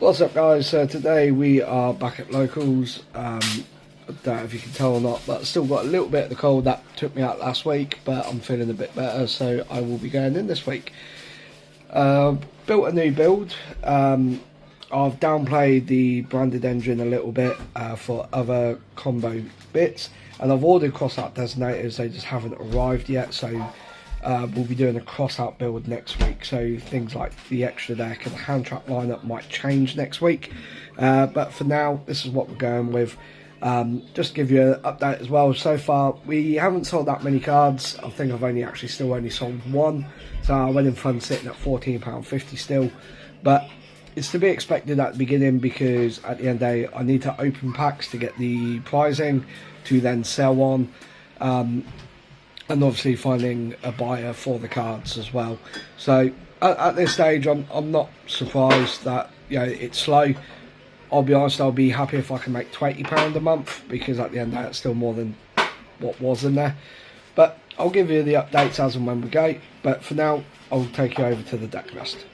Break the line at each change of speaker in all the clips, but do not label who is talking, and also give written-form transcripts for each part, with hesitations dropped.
What's up, guys? So today we are back at locals. I don't know if you can tell or not, but I still got a little bit of the cold that took me out last week, but I'm feeling a bit better, so I will be going in this week. Built a new build. I've downplayed the branded engine a little bit for other combo bits, and I've ordered cross-out designators. They just haven't arrived yet, so we'll be doing a cross-out build next week. So things like the extra deck and the hand trap lineup might change next week, but for now this is what we're going with. Just to give you an update as well, so far we haven't sold that many cards. I think I've only sold one, so I went in front sitting at £14.50 still, but it's to be expected at the beginning, because at the end of the day I need to open packs to get the pricing to then sell on, and obviously finding a buyer for the cards as well. So at this stage I'm not surprised that it's slow. I'll be honest, I'll be happy if I can make £20 a month, because at the end of that it's still more than what was in there. But I'll give you the updates as and when we go, but for now I'll take you over to the deck list.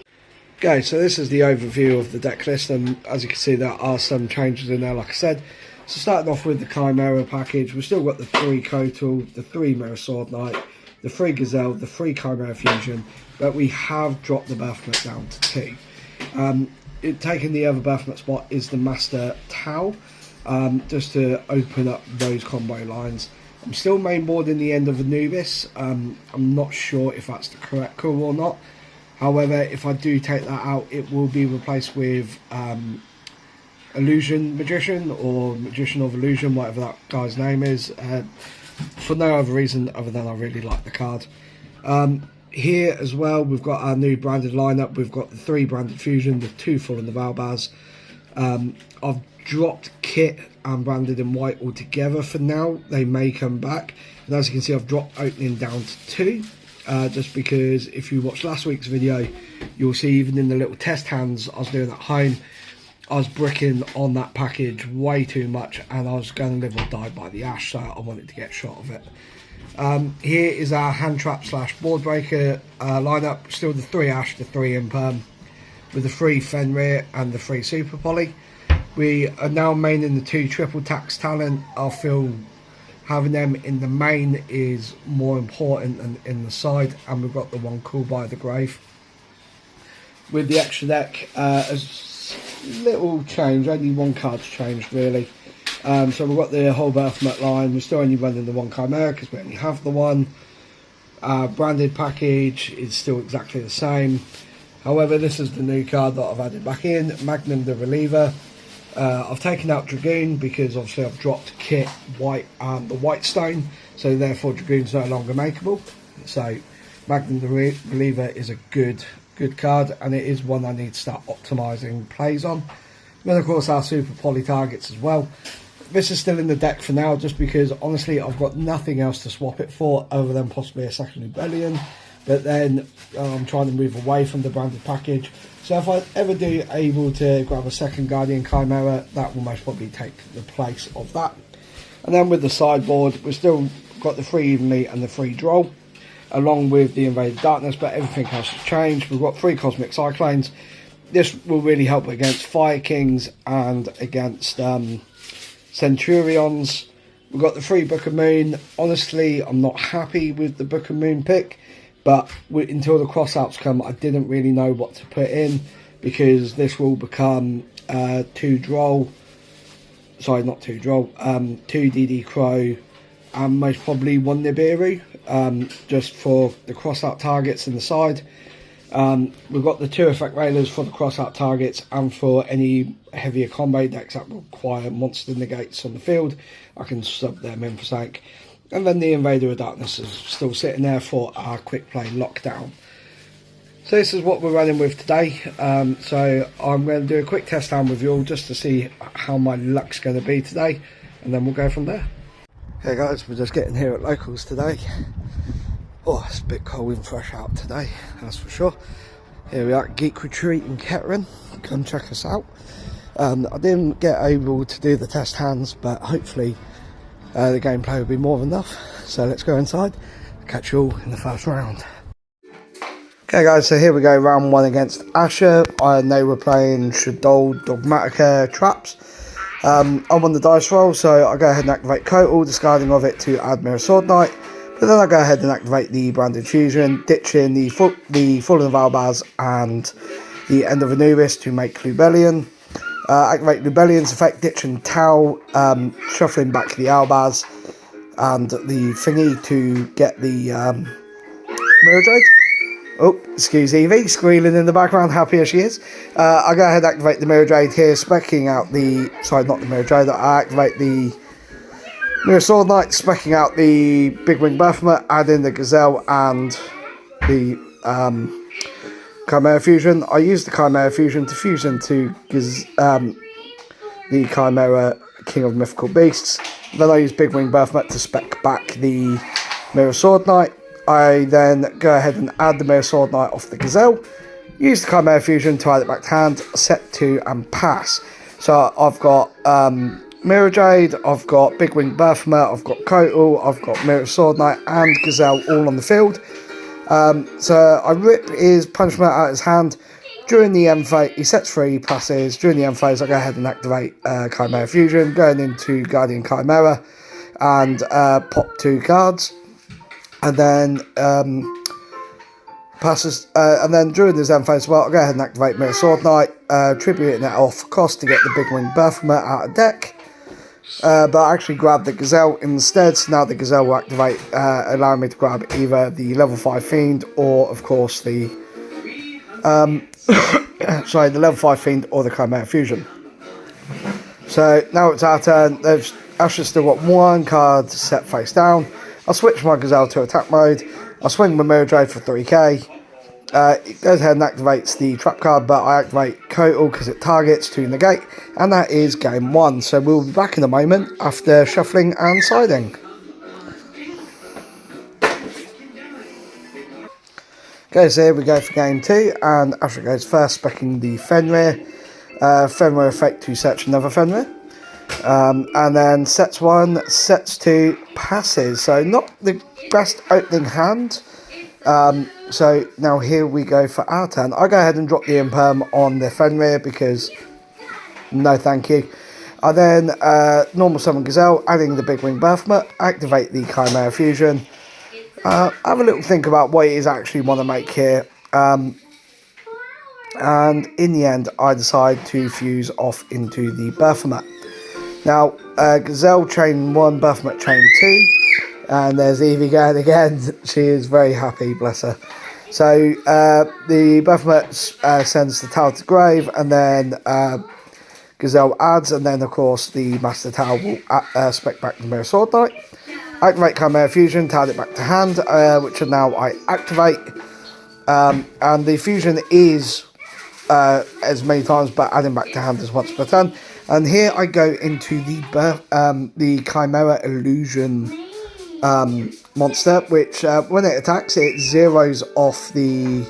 Okay, so this is the overview of the deck list, and as you can see there are some changes in there, like I said. So starting off with the Chimera package, we've still got the 3 Kotal, the 3 Mirror Sword Knight, the 3 Gazelle, the 3 Chimera Fusion, but we have dropped the Baphomet down to 2. Taking the other Baphomet spot is the Master Tau, just to open up those combo lines. I'm still mainboarding the end of Anubis. I'm not sure if that's the correct call or not. However, if I do take that out, it will be replaced with Illusion Magician, or Magician of Illusion, whatever that guy's name is, for no other reason other than I really like the card. Here as well we've got our new branded lineup. We've got the 3 branded Fusion, the 2 Full and the Valbaz. I've dropped Kit and branded in white altogether for now. They may come back, and as you can see I've dropped opening down to 2, just because if you watched last week's video you'll see even in the little test hands I was doing at home, I was bricking on that package way too much, and I was going to live or die by the ash, so I wanted to get shot of it. Here is our hand trap / board breaker lineup. Still the 3 ash, the 3 imperm, with the 3 Fenrir and the 3 super poly. We are now maining the 2 triple tax talent. I feel having them in the main is more important than in the side, and we've got the 1 Cool by the Grave. With the extra deck, as little change, only 1 card's changed really. So we've got the whole Baphomet line. We're still only running the 1 Chimera because we only have the 1. Branded package is still exactly the same. However, this is the new card that I've added back in, Magnum the Reliever. I've taken out Dragoon because obviously I've dropped Kit, White and the White Stone, so therefore Dragoon's no longer makeable. So Magnum the Reliever is a good card, and it is one I need to start optimising plays on. Then of course our super poly targets as well. This is still in the deck for now, just because honestly I've got nothing else to swap it for other than possibly a second Rebellion, but then I'm trying to move away from the branded package. So if I ever do able to grab a second Guardian Chimera, that will most probably take the place of that. And then with the sideboard, we've still got the 3 Evenly and the 3 Droll, along with the Invaded Darkness, but everything else has changed. We've got 3 Cosmic Cyclones. This will really help against Fire Kings and against Centurions. We've got the 3 Book of Moon. Honestly, I'm not happy with the Book of Moon pick, but until the crossouts come, I didn't really know what to put in, because this will become 2 Droll. Sorry, not 2 Droll. 2 DD Crow, and most probably 1 Nibiru, just for the cross-out targets in the side. We've got the 2 Effect Railers for the cross-out targets, and for any heavier combo decks that require monster negates on the field, I can sub them in for something. And then the Invader of Darkness is still sitting there for our quick play lockdown. So this is what we're running with today. So I'm going to do a quick test hand with you all just to see how my luck's going to be today, and then we'll go from there. Okay guys, we're just getting here at locals today. Oh, it's a bit cold and fresh out today, that's for sure. Here we are at Geek Retreat Kettering. Come check us out. I didn't get able to do the test hands, but hopefully the gameplay will be more than enough. So let's go inside. Catch you all in the first round. Okay guys, so here we go, round 1 against Asher. I know we're playing Shadow Dogmatica traps. I'm on the dice roll, so I go ahead and activate Kotal, discarding of it to add Mirror Sword Knight. But then I go ahead and activate the Branded Fusion, ditching the Fallen of Albaz and the End of Anubis to make Lubellion. Activate Lubellion's effect, ditching Tau, shuffling back the Albaz and the thingy to get the Mirror Jade. Oh, excuse Evie, squealing in the background, happy as she is. I go ahead and activate the Mirror Jade here, specking out the... Sorry, not the Mirror Jade, I activate the Mirror Sword Knight, specking out the Big Wing Baphomet, add in the Gazelle and the Chimera Fusion. I use the Chimera Fusion to fuse into the Chimera King of Mythical Beasts. Then I use Big Wing Baphomet to spec back the Mirror Sword Knight. I then go ahead and add the Mirror Sword Knight off the Gazelle, use the Chimera Fusion to add it back to hand, set 2 and pass. So I've got Mirror Jade, I've got Big Wing Baphomet, I've got Kotal, I've got Mirror Sword Knight and Gazelle all on the field. So I rip his punishment out of his hand. During the end phase, he sets 3 passes. During the end phase, I go ahead and activate Chimera Fusion, going into Guardian Chimera and pop 2 cards. And then passes, and then during this end phase as well, I'll go ahead and activate Mirror Sword Knight, tributing it off cost to get the Big Wing Baphomet out of deck. But I actually grabbed the Gazelle instead, so now the Gazelle will activate, allowing me to grab either the level 5 Fiend or, of course, the sorry, the level 5 Fiend or the Chimera Fusion. So now it's our turn. Asher's still got 1 card set face down. I'll switch my Gazelle to attack mode. I'll swing my Mirror Jade for 3k. It goes ahead and activates the trap card, but I activate Kotal because it targets to negate, and that is game 1. So we'll be back in a moment after shuffling and siding. Okay, so here we go for game 2, and Asher goes first, specking the Fenrir. Fenrir effect to search another Fenrir. And then sets 1, sets 2, passes. So not the best opening hand. So now here we go for our turn. I go ahead and drop the Imperm on the Fenrir because no thank you. I then normal summon Gazelle, adding the Big Wing Baphomet, activate the Chimera Fusion. Have a little think about what it is I actually want to make here. And in the end, I decide to fuse off into the Baphomet. Now, Gazelle chain 1, Baphomet chain 2, and there's Evie going again. She is very happy, bless her. So, the Baphomet sends the Tower to grave, and then Gazelle adds, and then, of course, the Master Tower will spec back the Mirror Sword Knight. Activate Chimera Fusion, add it back to hand, which now I activate. And the fusion is as many times, but adding back to hand is once per turn. And here I go into the Chimera Illusion monster, which when it attacks, it zeroes off the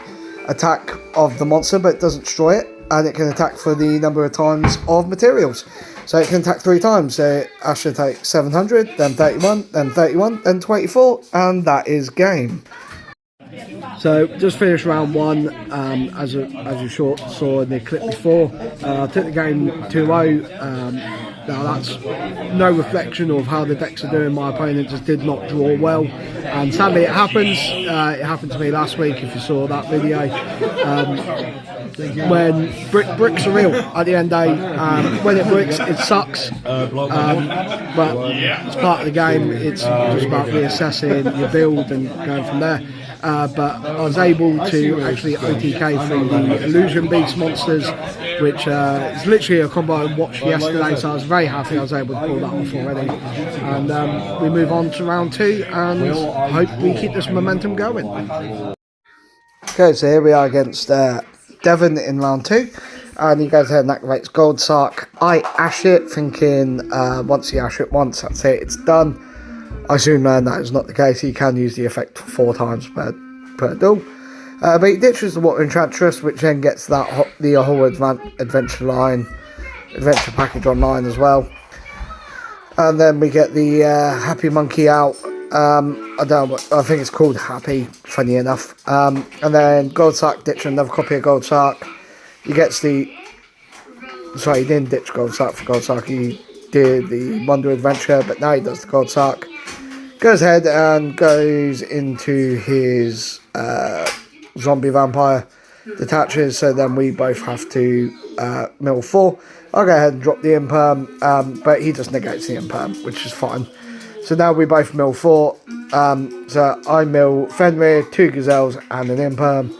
attack of the monster, but it doesn't destroy it, and it can attack for the number of times of materials. So it can attack 3 times. So Asher takes 700, then 31, then 31, then 24, and that is game. So just finished round 1, as you saw in the clip before. I took the game 2-0. Now that's no reflection of how the decks are doing. My opponent just did not draw well, and sadly it happens. It happened to me last week, if you saw that video. When bricks are real at the end of the day. When it bricks, it sucks. But it's part of the game. It's just about reassessing your build and going from there. But I was able to actually OTK through the Illusion Beast monsters, which is literally a combo I watched yesterday, so I was very happy I was able to pull that off already. And we move on to round 2, and hope we keep this momentum going. Okay, so here we are against Devon in round 2, and he goes ahead and activates Gold Sark. I ash it, thinking once you ash it once, that's it, it's done. I soon learned that is not the case. He can use the effect 4 times per duel. But he ditches the Water Enchantress, which then gets the whole adventure package online as well. And then we get the Happy Monkey out, I don't know, I think it's called Happy, funny enough. And then Gold Sark ditching another copy of Gold Sark. He gets the... Sorry, he didn't ditch Gold Sark for Gold Sark. He did the Wonder Adventure, but now he does the Gold Sark. Goes ahead and goes into his zombie vampire. Detaches, so then we both have to mill 4. I'll go ahead and drop the imperm, but he just negates the imperm, which is fine. So now we both mill 4. So I mill Fenrir, 2 gazelles, and an imperm.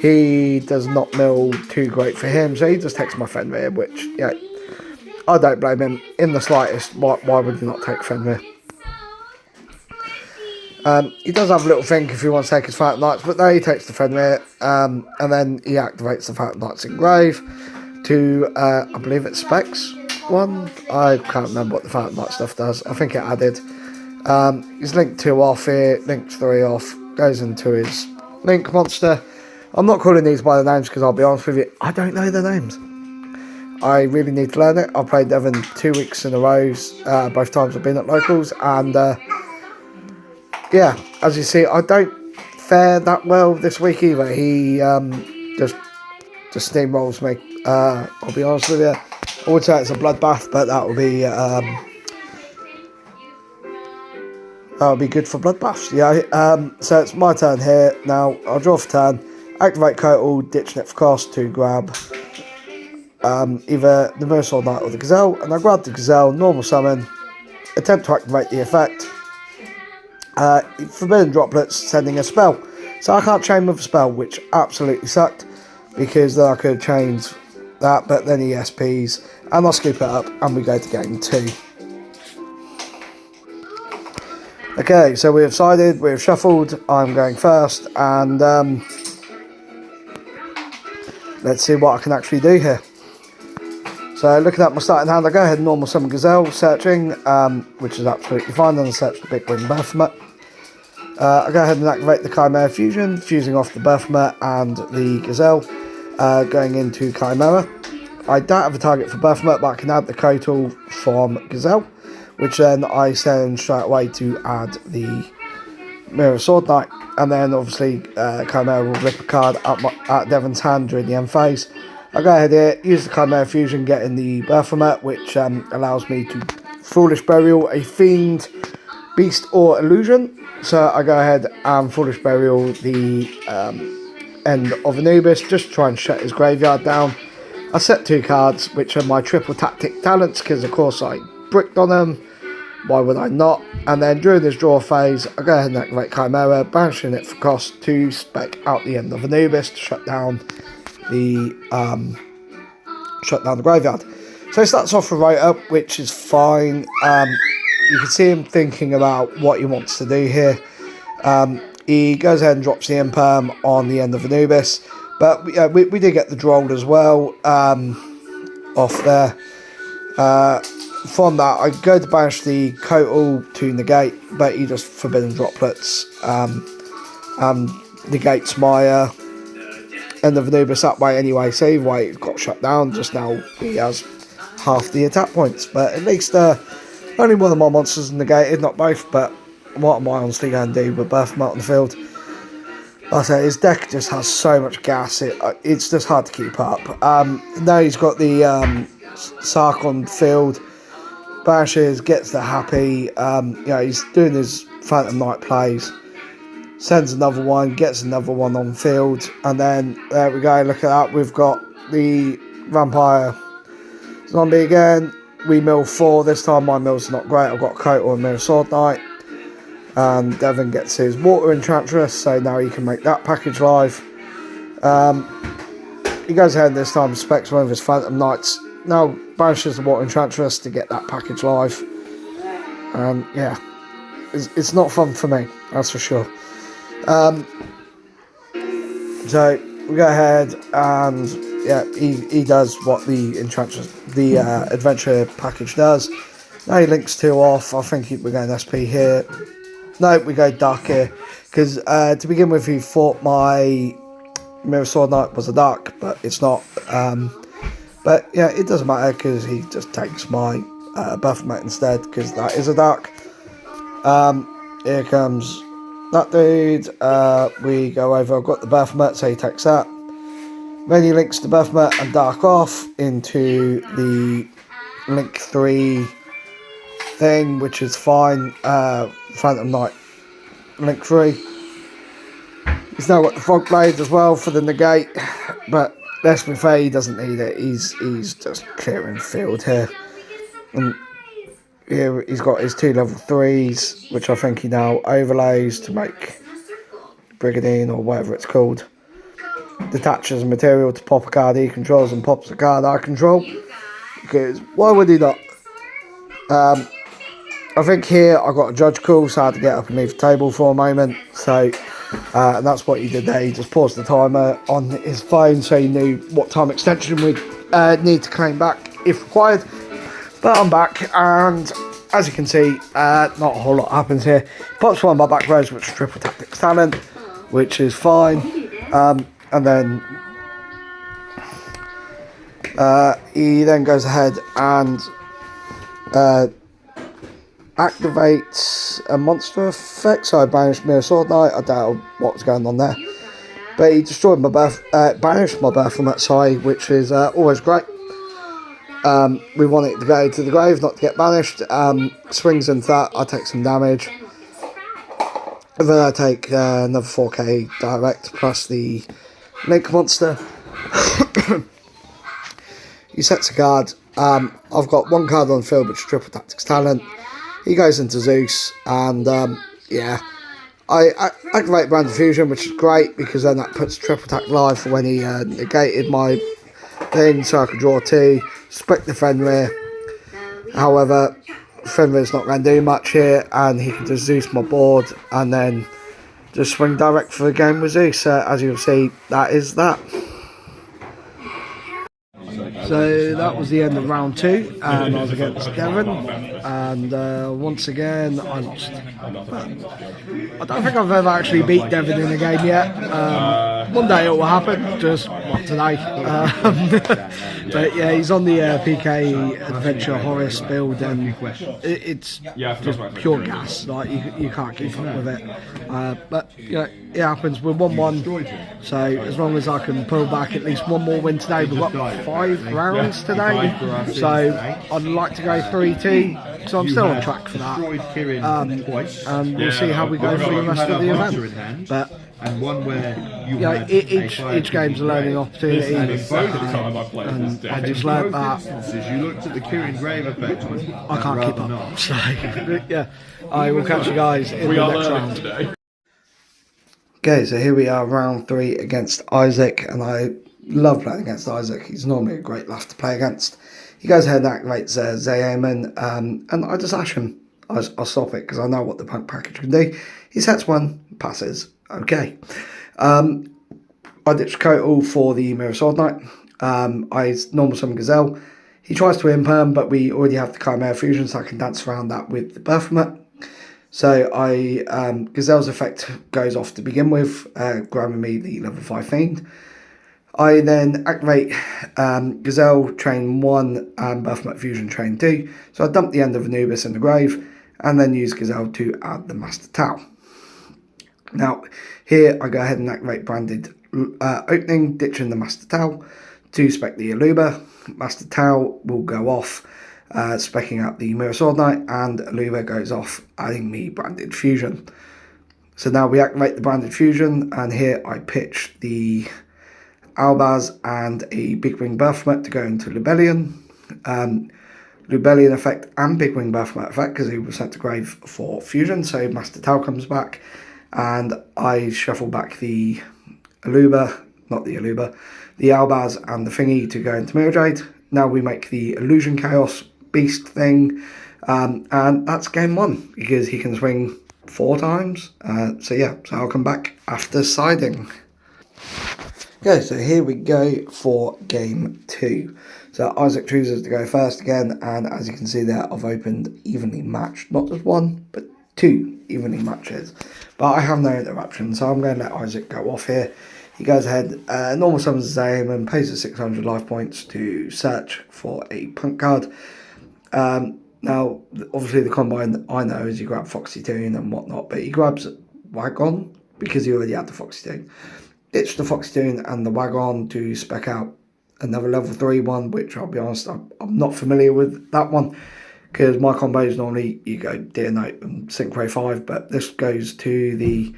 He does not mill too great for him, so he just takes my Fenrir, which, yeah, I don't blame him in the slightest. Why would he not take Fenrir? He does have a little think if he wants to take his Phantom Knights, but no, he takes the Fenrir, and then he activates the Phantom Knights Engrave to, I believe it's Specs 1. I can't remember what the Phantom Knight stuff does. I think it added. He's linked 2 off here, linked 3 off, goes into his Link monster. I'm not calling these by the names because I'll be honest with you, I don't know the names. I really need to learn it. I played Devon 2 weeks in a row, both times I've been at locals, and yeah, as you see, I don't fare that well this week either. He just steamrolls me. I'll be honest with you. I would say it's a bloodbath, but that would be good for bloodbaths. Yeah. So it's my turn here now. I'll draw for turn. Activate Kotal, ditching it for cost to grab either the Merciful Knight or the Gazelle, and I grab the Gazelle, normal summon, attempt to activate the effect. Forbidden Droplets, sending a spell. So I can't chain with a spell, which absolutely sucked, because then I could have chained that, but then he SPs, and I'll scoop it up, and we go to game 2. Okay, so we have sided, we have shuffled, I'm going first, and let's see what I can actually do here. So looking at my starting hand, I go ahead and normal summon Gazelle, searching, which is absolutely fine, then I search the Big Wing Baphomet. I go ahead and activate the Chimera Fusion, fusing off the Baphomet and the Gazelle, going into Chimera. I don't have a target for Baphomet, but I can add the Kotal from Gazelle, which then I send straight away to add the Mirror Sword Knight, and then obviously Chimera will rip a card at Devon's hand during the end phase. I go ahead here, use the Chimera Fusion, get in the Baphomet, which allows me to Foolish Burial a Fiend, Beast or Illusion. So I go ahead and Foolish Burial the end of Anubis, just to try and shut his graveyard down. I set 2 cards, which are my triple tactic talents, because of course I bricked on them. Why would I not? And then during this draw phase, I go ahead and activate Chimera, banishing it for cost to spec out the end of Anubis to shut down the graveyard. So he starts off with Right Up, which is fine. You can see him thinking about what he wants to do here. He goes ahead and drops the Imperm on the end of Anubis, but we did get the Droll as well off there. From that, I go to banish the Kotal to negate, but he just Forbidden Droplets and negates my end of Anubis that way anyway. So either way, it got shut down. Just now he has half the attack points, but at least only one of my monsters negated, not both. But what am I honestly going to do with Baphomet on the field? Like I say, his deck just has so much gas, it's just hard to keep up. Now he's got the Sark on the field, banishes, gets the Happy, he's doing his Phantom Knight plays, sends another one, gets another one on field, and then there we go, look at that, we've got the Vampire Zombie again. We mill 4, this time my mill's not great, I've got Kotal and Mirror Sword Knight, and Devon gets his Water Enchantress, so now he can make that package live. He goes ahead and this time specs one of his Phantom Knights, now banishes the Water Enchantress to get that package live, and yeah, it's not fun for me, that's for sure. So we go ahead and yeah, he does what the Enchantress, the adventure package does. Now he links 2 off. I think we're going SP here. No, we go Dark here, because to begin with he thought my Mirror Sword Knight was a Dark, but it's not. But yeah, it doesn't matter, because he just takes my Baphomet instead, because that is a Dark. here comes that dude. We go over, I've got the Baphomet, so he takes that. Then he links the Baphomet and Dark off into the Link 3 thing, which is fine. Phantom Knight Link 3. He's now got the Frog Blade as well for the negate, but let's be fair, he doesn't need it. He's just clearing field here. And here he's got his 2 level 3s, which I think he now overlays to make Brigandine or whatever it's called. Detaches material to pop a card he controls and pops a card I control. Because why would he not? I think here I got a judge call, so I had to get up and leave the table for a moment. So, and that's what he did there. He just paused the timer on his phone so he knew what time extension we'd need to claim back if required. But I'm back, and as you can see, not a whole lot happens here. Pops one of my back rows, which is triple tactics talent, which is fine. And then he then goes ahead and activates a monster effect. So I banished Mirror Sword Knight. I doubt what was going on there, but he destroyed my banished my Baphomet side, which is always great. We want it to go to the grave, not to get banished. Swings into that, I take some damage. And then I take another 4k direct plus the Link monster. He sets a card. I've got 1 card on the field, which is triple tactics talent. He goes into Zeus, and yeah, I activate Brand Fusion, which is great because then that puts triple attack live for when he negated my thing, so I could draw 2. Spec the Fenrir. However, Fenrir's not going to do much here, and he can just Zeus my board and then just swing direct for the game with Zeus. As you'll see, that is that. So that was the end of round 2, and I was against Devon, and once again I lost. I don't think I've ever actually beat Devon in a game yet. One day it will happen, just not today. But yeah, he's on the PK Adventure Horace build, and it's just pure gas. Like you can't keep up with it. But you know, it happens. We're 1-1, so as long as I can pull back at least one more win today, we've got 5 rounds today, so I'd like to go 3-2, so I'm still on track for that, and we'll see how we go for the rest of the event. But
and one where you
yeah, each game's a learning opportunity, and I just learned that
you looked at the Kirin Grave effect.
I can't keep up. So yeah, I will catch you guys in the next round today. Okay, so here we are, round 3 against Isaac, and I love playing against Isaac. He's normally a great laugh to play against. He goes ahead and activates Zayaman, and I just ash him. I'll stop it because I know what the punk package can do. He sets 1, passes. Okay. I ditched Kotal for the Mirror Sword Knight. I normal summon Gazelle. He tries to imperm, but we already have the Chimera Fusion, so I can dance around that with the Baphomet. So Gazelle's effect goes off to begin with, grabbing me the level 5 Fiend. I then activate Gazelle Train 1 and Baphomet Fusion Train 2. So I dump the end of Anubis in the grave, and then use Gazelle to add the Master Tau. Now, here I go ahead and activate Branded Opening, ditching the Master Tau to spec the Aluba. Master Tau will go off, specking out the Mirror Sword Knight, and Aluba goes off, adding me Branded Fusion. So now we activate the Branded Fusion, and here I pitch the Albaz and a Big Wing Baphomet to go into Lubellion. Lubellion effect and Big Wing Baphomet effect because he was sent to grave for fusion, so Master Tau comes back, and I shuffle back the Aluba, not the Aluba, the Albaz and the thingy to go into Mirror Jade. Now we make the Illusion Chaos Beast thing, and that's game 1 because he can swing 4 times. So yeah, so I'll come back after siding. Okay, so here we go for game 2. So Isaac chooses to go first again, and as you can see there, I've opened evenly matched, not just 1, but 2 evenly matches. But I have no interruption, so I'm going to let Isaac go off here. He goes ahead, normal summons his aim and pays the 600 life points to search for a punk card. Now, obviously the combo I know is you grab Foxy Toon and whatnot, but he grabs Wagon because he already had the Foxy Toon. Ditch the Foxy Toon and the Wagon to spec out another level 3 one, which I'll be honest, I'm not familiar with that one, because my combos normally you go Deer Note and Synchro 5, but this goes to the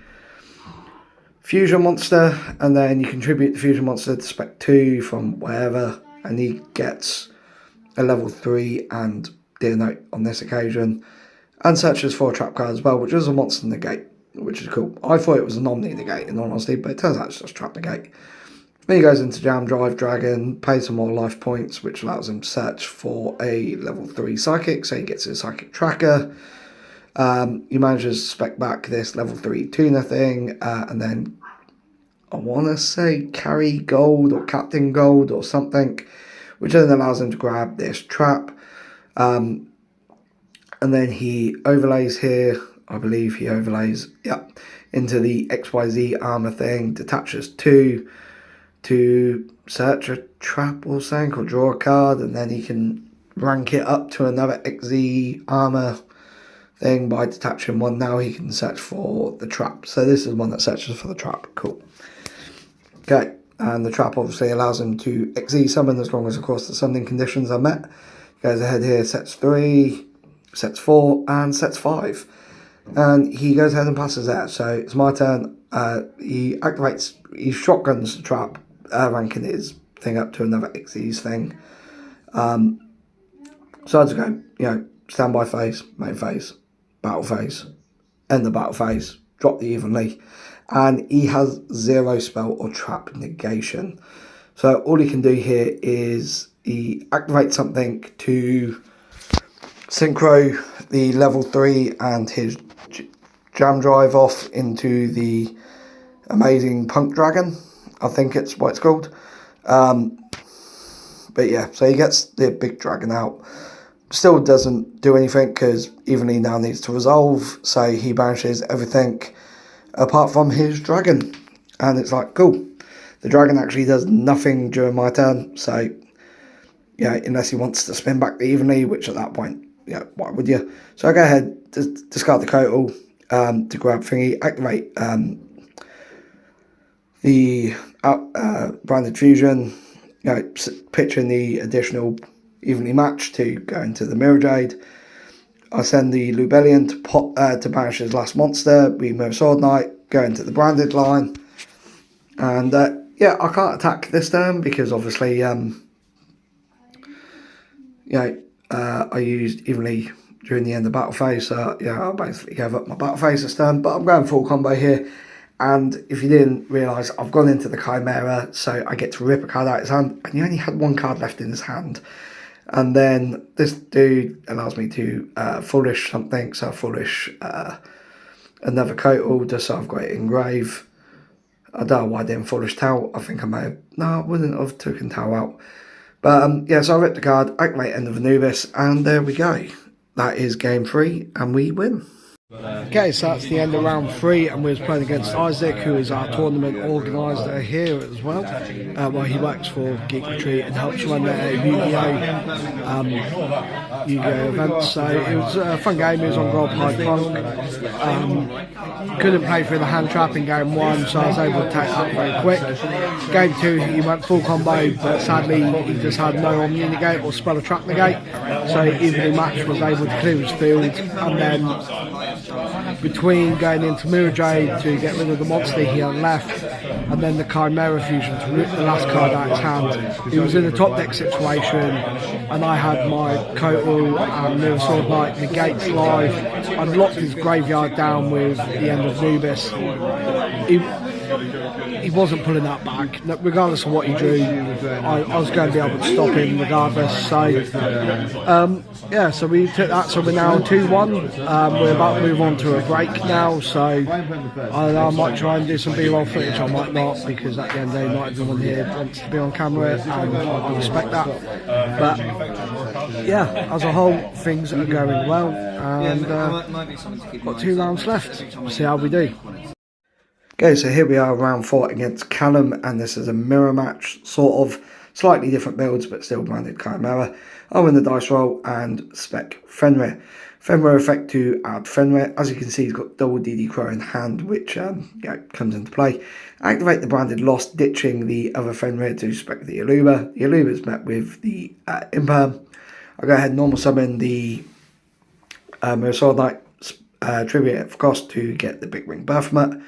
Fusion Monster, and then you contribute the Fusion Monster to spec 2 from wherever, and he gets a level 3 and Deer Note on this occasion, and searches for a trap card as well, which is a monster negate, which is cool. I thought it was an Omni negate in all honesty, but it turns out it's just trap negate. Then he goes into Jam Drive Dragon, pays some more life points, which allows him to search for a level 3 Psychic, so he gets his Psychic Tracker. He manages to spec back this level 3 Tuner thing, and then I want to say Carry Gold or Captain Gold or something, which then allows him to grab this trap. And then he overlays here, I believe he overlays, into the XYZ armor thing, detaches 2 to search a trap or something, or draw a card, and then he can rank it up to another XZ armor thing by detaching 1. Now he can search for the trap. So this is one that searches for the trap. Cool. Okay, and the trap obviously allows him to XZ summon as long as, of course, the summoning conditions are met. Goes ahead here, sets 3, sets 4, and sets 5. And he goes ahead and passes out. So it's my turn. He activates, he shotguns the trap, ranking his thing up to another XZ's thing. So I just go, standby phase, main phase, battle phase, end the battle phase, drop the evenly. And he has 0 spell or trap negation. So all he can do here is he activates something to synchro the level 3 and his Jam Drive off into the amazing Punk Dragon. I think it's what it's called. But yeah, so he gets the big dragon out. Still doesn't do anything because evenly now needs to resolve. So he banishes everything apart from his dragon. And it's like, cool. The dragon actually does nothing during my turn. So yeah, unless he wants to spin back the evenly, which at that point, why would you? So I go ahead, discard the Kotal to grab thingy, activate the branded fusion, pitch in the additional evenly match to go into the Mirror Jade. I send the Lubellion to banish his last monster. We Mirror Sword Knight, go into the branded line, and I can't attack this turn because obviously I used evenly during the end of battle phase, so I basically gave up my battle phase this turn, but I'm going full combo here. And if you didn't realise, I've gone into the Chimera, so I get to rip a card out of his hand, and he only had 1 card left in his hand. And then this dude allows me to foolish something, so foolish another Kotal, just so I've got it engrave. I don't know why I didn't foolish Tau. I think I may have, no, I wouldn't have taken Tau out. But so I ripped the card, activate End of Anubis, and there we go. That is game 3, and we win. Okay, so that's the end of round 3, and we was playing against Isaac, who is our tournament organiser here as well. He works for Geek Retreat and helps run their Yu-Gi-Oh events. So it was a fun game. He was on Gold High Punk. Couldn't play through the hand trap in game 1, so I was able to take that very quick. Game 2, he went full combo, but sadly he just had no Omni negate or spell a trap negate. So evenly match was able to clear his field, and then between going into Mirror Jade to get rid of the monster he had left, and then the Chimera fusion to rip the last card out of his hand, he was in a top deck situation, and I had my Kotal and Mirror Sword Knight negates live. I'd locked his graveyard down with the End of Anubis. He wasn't pulling that back, regardless of what he drew. I was going to be able to stop him regardless. So so we took that. So we're now 2-1. We're about to move on to a break now. So I might try and do some B-roll footage. I might not, because at the end of the day, not everyone here wants to be on camera, and I respect that. But as a whole, things are going well, and got 2 rounds left. We'll see how we do. Okay, so here we are, round 4 against Callum, and this is a mirror match, sort of. Slightly different builds, but still branded Chimera. I win the dice roll and spec Fenrir. Fenrir effect to add Fenrir. As you can see, he's got double DD Crow in hand, which comes into play. Activate the branded Lost, ditching the other Fenrir to spec the Aluba. The Aluba is met with the Imperm. I'll go ahead and normal summon the Mirror Sword Knight, tribute it for cost to get the Big Wing Baphomet.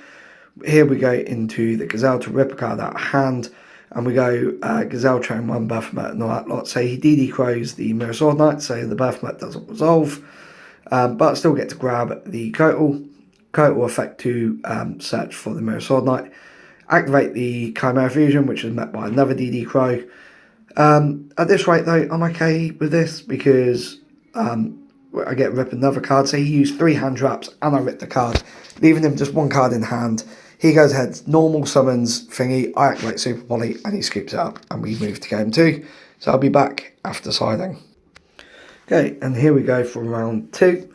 Here we go into the Gazelle to rip a card out of hand, and we go Gazelle Train 1 Baphomet and all that lot. So he DD Crows the Mirror Sword Knight, so the Baphomet doesn't resolve, but I still get to grab the Kotal effect to search for the Mirror Sword Knight. Activate the Chimera Fusion, which is met by another DD Crow. At this rate though, I'm okay with this because I get to rip another card. So he used 3 hand traps and I ripped the card, leaving him just 1 card in hand. He goes ahead, normal summons thingy, I activate Super Poly and he scoops it up and we move to game 2. So I'll be back after siding. Okay, and here we go for round 2.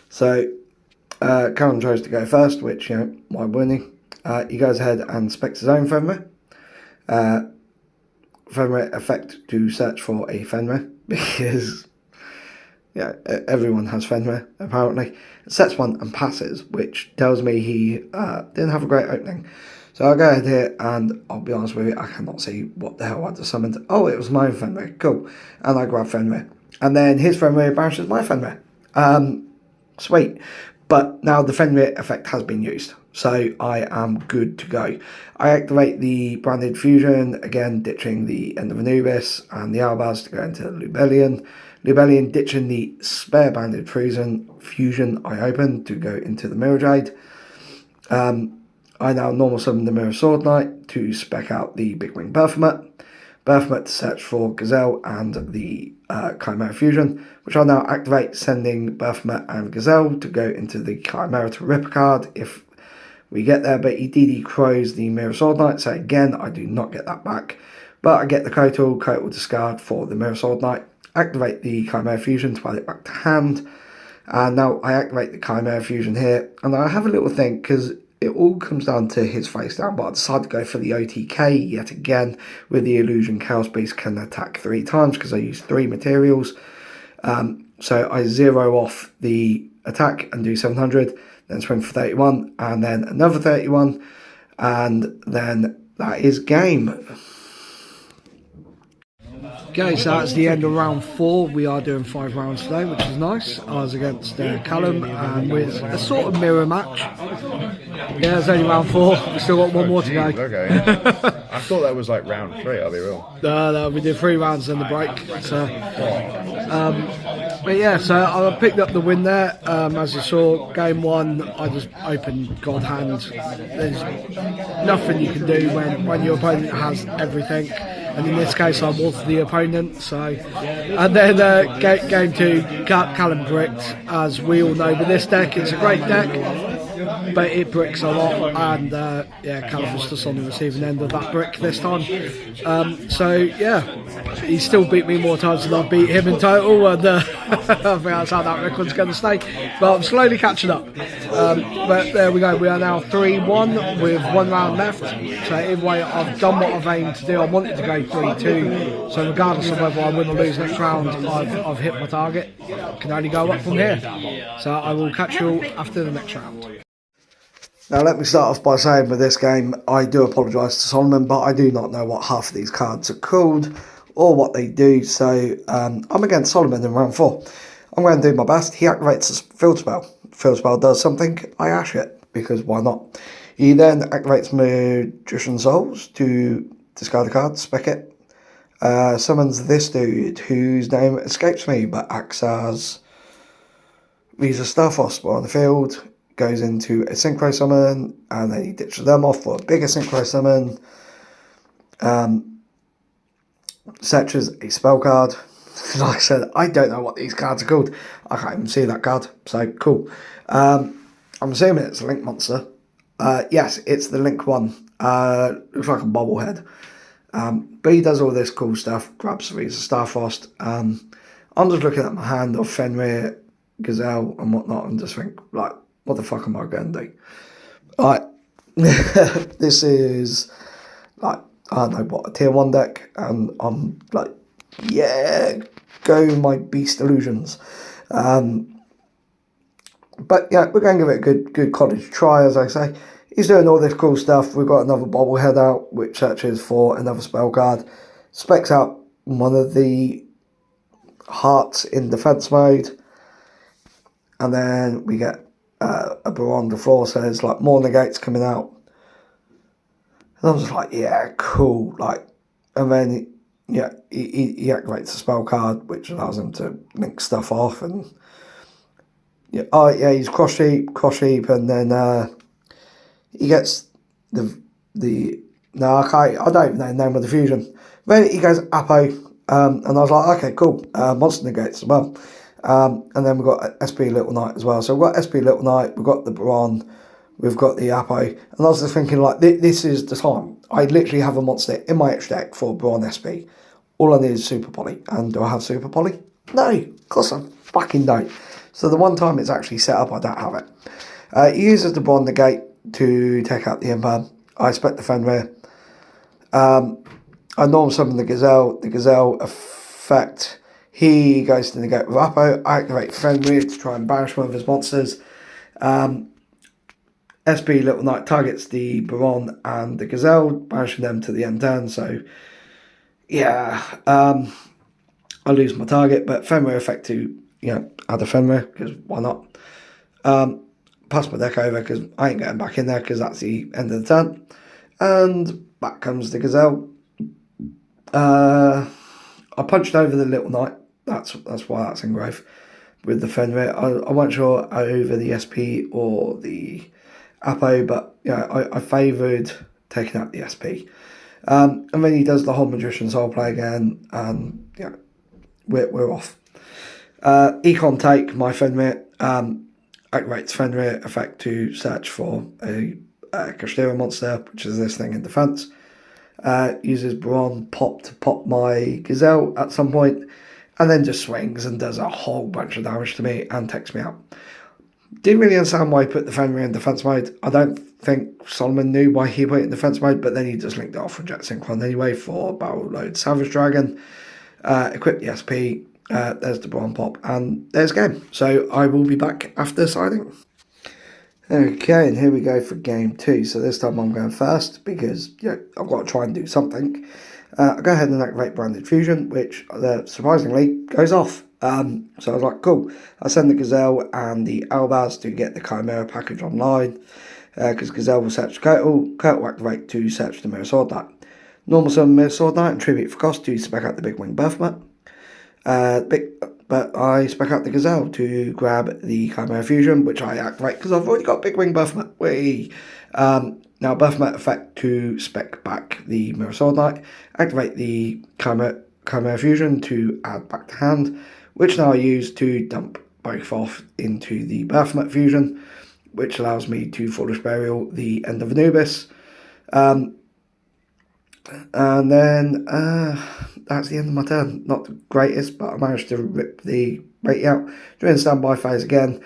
So Callum chose to go first, which, you know, why wouldn't he? He goes ahead and specs his own Fenrir. Fenrir effect to search for a Fenrir because yeah, everyone has Fenrir apparently. Sets 1 and passes, which tells me he didn't have a great opening. So I'll go ahead here and I'll be honest with you, I cannot see what the hell I just summoned. Oh, it was my own Fenrir, cool. And I grab Fenrir. And then his Fenrir banishes my Fenrir. Sweet. But now the Fenrir effect has been used, so I am good to go. I activate the branded fusion, again ditching the End of Anubis and the Albaz to go into Lubellion. Lubellion ditching the spare branded fusion I open to go into the Mirror Jade. I now normal summon the Mirror Sword Knight to spec out the Big Wing Baphomet. Baphomet to search for Gazelle and the Chimera Fusion, which I'll now activate, sending Baphomet and Gazelle to go into the Chimera to rip a card if we get there, but he DD Crows the Mirror Sword Knight, so again, I do not get that back. But I get the Kotal discard for the Mirror Sword Knight, activate the Chimera Fusion to add it back to hand, and now I activate the Chimera Fusion here, and I have a little think, because it all comes down to his face down, but I decided to go for the OTK yet again with the Illusion Chaos Beast can attack 3 times because I use 3 materials. So I 0 off the attack and do 700, then swing for 31, and then another 31, and then that is game. Okay, so that's the end of round 4. We are doing 5 rounds today, which is nice. I was against Callum, and with a sort of mirror match. Yeah, it's only round 4. We've still got 1 more to go.
Okay. I thought that was like round 3, I'll be real.
No, we did 3 rounds in the break. So, but yeah, so I picked up the win there. As you saw, game 1, I just opened God Hand. There's nothing you can do when your opponent has everything. And in this case, I was the opponent. So, and then game 2, Callum bricked. As we all know, with this deck, it's a great deck, but it bricks a lot. And yeah, Callum was just on the receiving end of that brick this time. So yeah, he still beat me more times than I've beat him in total, and I think that's how that record's going to stay. But I'm slowly catching up. But there we go. We are now 3-1 with 1 round left. So either way, I've done what I've aimed to do. I wanted to go 3-2. So regardless of whether I win or lose next round, I've hit my target. Can only go up from here. So I will catch you all after the next round. Now let me start off by saying with this game, I do apologise to Solomon, but I do not know what half of these cards are called or what they do. So I'm against Solomon in round 4. I'm going to do my best. He activates a field spell. Field spell does something, I ash it, because why not? He then activates Magician Souls to discard a card, spec it. Summons this dude, whose name escapes me, but acts as these are Starfrost on the field, goes into a Synchro Summon, and then he ditches them off for a bigger Synchro Summon. Searches a spell card. Like I said, I don't know what these cards are called. I can't even see that card, so cool. I'm assuming it's a Link monster. Yes, it's the Link one. Looks like a bobblehead. But he does all this cool stuff, grabs these Starfrost. I'm just looking at my hand of Fenrir, Gazelle and whatnot, and just think, like, what the fuck am I going to do? Like, this is, like, I know what, a tier 1 deck, and I'm like, yeah, go my Beast Illusions. But yeah, we're going to give it a good college try, as I say. He's doing all this cool stuff. We've got another bobblehead out, which searches for another spell card, specs out one of the hearts in defense mode, and then we get a Baron the floor says like more negates coming out. And I was like, yeah, cool. Like, and then he activates a spell card, which allows him to link stuff off, and he's cross sheep, and then he gets the no, I don't even know the name of the fusion. Then he goes Apo, and I was like, okay, cool, monster negates as well. And then we've got SP Little Knight as well. So we've got SP Little Knight, we've got the Baron, we've got the Apo, and I was just thinking like, this is the time. I literally have a monster in my extra deck for Baron SP. All I need is Super Poly. And do I have Super Poly? No, of course I fucking don't. So the one time it's actually set up, I don't have it. He uses the Baron negate to take out the Imperm. I expect the Fenrir. I norm summon the Gazelle. The Gazelle effect, he goes to negate with Apo. I activate Fenrir to try and banish one of his monsters. SP Little Knight targets the Baron and the Gazelle, banishing them to the end turn. So, yeah, I lose my target, but Fenrir effect to, add a Fenrir, because why not? Pass my deck over, because I ain't getting back in there, because that's the end of the turn. And back comes the Gazelle. I punched over the Little Knight. That's why that's engraved with the Fenrir. I wasn't sure over the SP or the Apo, but I favoured taking out the SP. And then he does the whole Magician's Soul play again, and we're off. Econ take my Fenrir, activates Fenrir effect to search for a Kashtira monster, which is this thing in defense. Uses Baron pop to pop my Gazelle at some point, and then just swings and does a whole bunch of damage to me and takes me out. Didn't really understand why he put the Fenrir in defense mode. I don't think Solomon knew why he put it in defense mode, but then he just linked it off from Jet Synchron anyway for Barrel Load Savage Dragon. Equip the SP, there's the Baron pop, and there's game. So I will be back after signing. Okay, and here we go for game 2. So this time I'm going first because I've got to try and do something. I go ahead and activate Branded Fusion, which surprisingly goes off. So I was like, cool. I send the Gazelle and the Albaz to get the Chimera package online, because Gazelle will search Kurtle. Kurtle will activate to search the Mirror Sword Knight. Normal summon Mirror Sword Knight and tribute for cost to spec out the Big Wing Birth Mat. But I spec out the Gazelle to grab the Chimera Fusion, which I activate because I've already got Big Wing Birth Mat. Now Birth Mat effect to spec back the Mirror Sword Knight. Activate the Chimera Fusion to add back to hand, which now I use to dump both off into the Birth Mat Fusion, which allows me to Foolish Burial the End of Anubis. And then that's the end of my turn. Not the greatest, but I managed to rip the rating out. During standby phase again,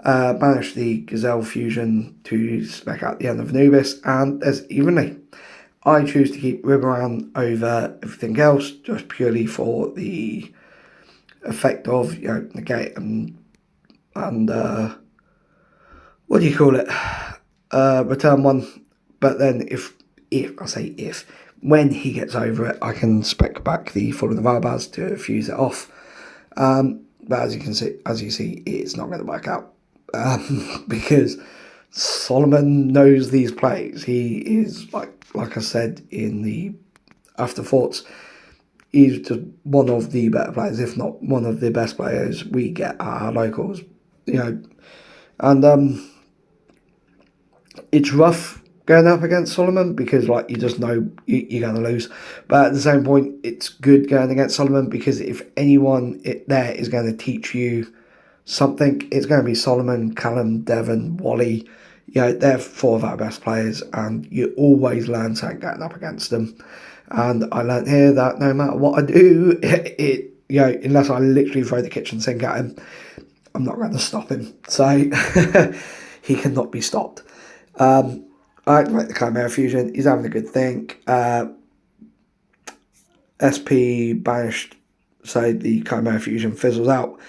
banish the Gazelle Fusion to spec out the End of Anubis, and there's evenly. I choose to keep Ribaran over everything else, just purely for the effect of negate and what do you call it? Return one. But then if when he gets over it, I can spec back the Fallen of Albaz to fuse it off. But as you see, it's not going to work out because Solomon knows these plays. He is like I said in the afterthoughts, he's just one of the better players, if not one of the best players we get at our locals. And it's rough going up against Solomon because you just know you're going to lose. But at the same point, it's good going against Solomon because if anyone there is going to teach you something, it's going to be Solomon, Callum, Devon, Wally. They're 4 of our best players, and you always learn something getting up against them. And I learned here that no matter what I do, unless I literally throw the kitchen sink at him, I'm not going to stop him. So he cannot be stopped. I activate the Chimera Fusion. He's having a good think. SP banished, so the Chimera Fusion fizzles out.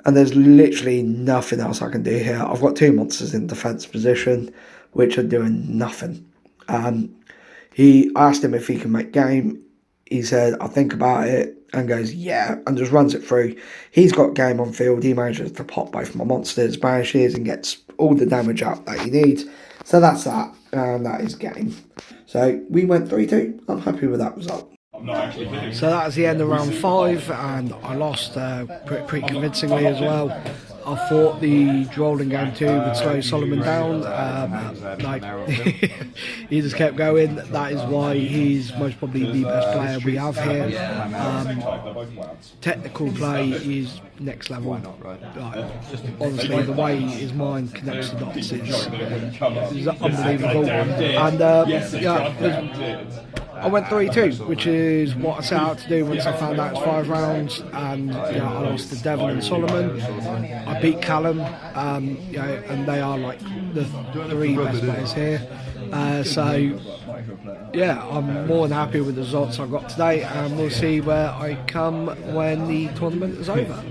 And there's literally nothing else I can do here. I've got 2 monsters in defense position, which are doing nothing. He asked him if he can make game. He said, I'll think about it, and goes, yeah, and just runs it through. He's got game on field. He manages to pop both my monsters, banishes, and gets all the damage out that he needs. So that's that, and that is game. So we went 3-2. I'm happy with that result. So that was the end of round 5, and I lost pretty convincingly as well. I thought the Droll in game 2 would slow Solomon down. He just kept going. That is why he's most probably the best player we have here. Technical play is next level. Honestly, the way his mind connects the dots is unbelievable. And I went 3-2, which is what I set out to do once I found out it's 5 rounds, and I lost to Devon and Solomon. I beat Callum, and they are like the 3 best players here. So yeah, I'm more than happy with the results I got today, and we'll see where I come when the tournament is over.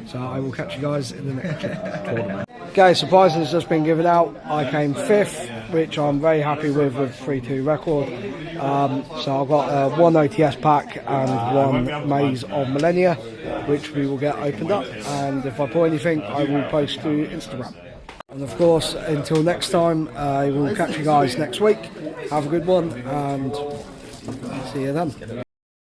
So I will catch you guys in the next tournament. Okay, so prizes has just been given out. I came 5th, which I'm very happy with 3-2 record. So I've got 1 OTS pack and 1 Maze of Millennia, which we will get opened up. And if I pull anything, I will post to Instagram. And of course, until next time, I will catch you guys next week. Have a good one, and see you then.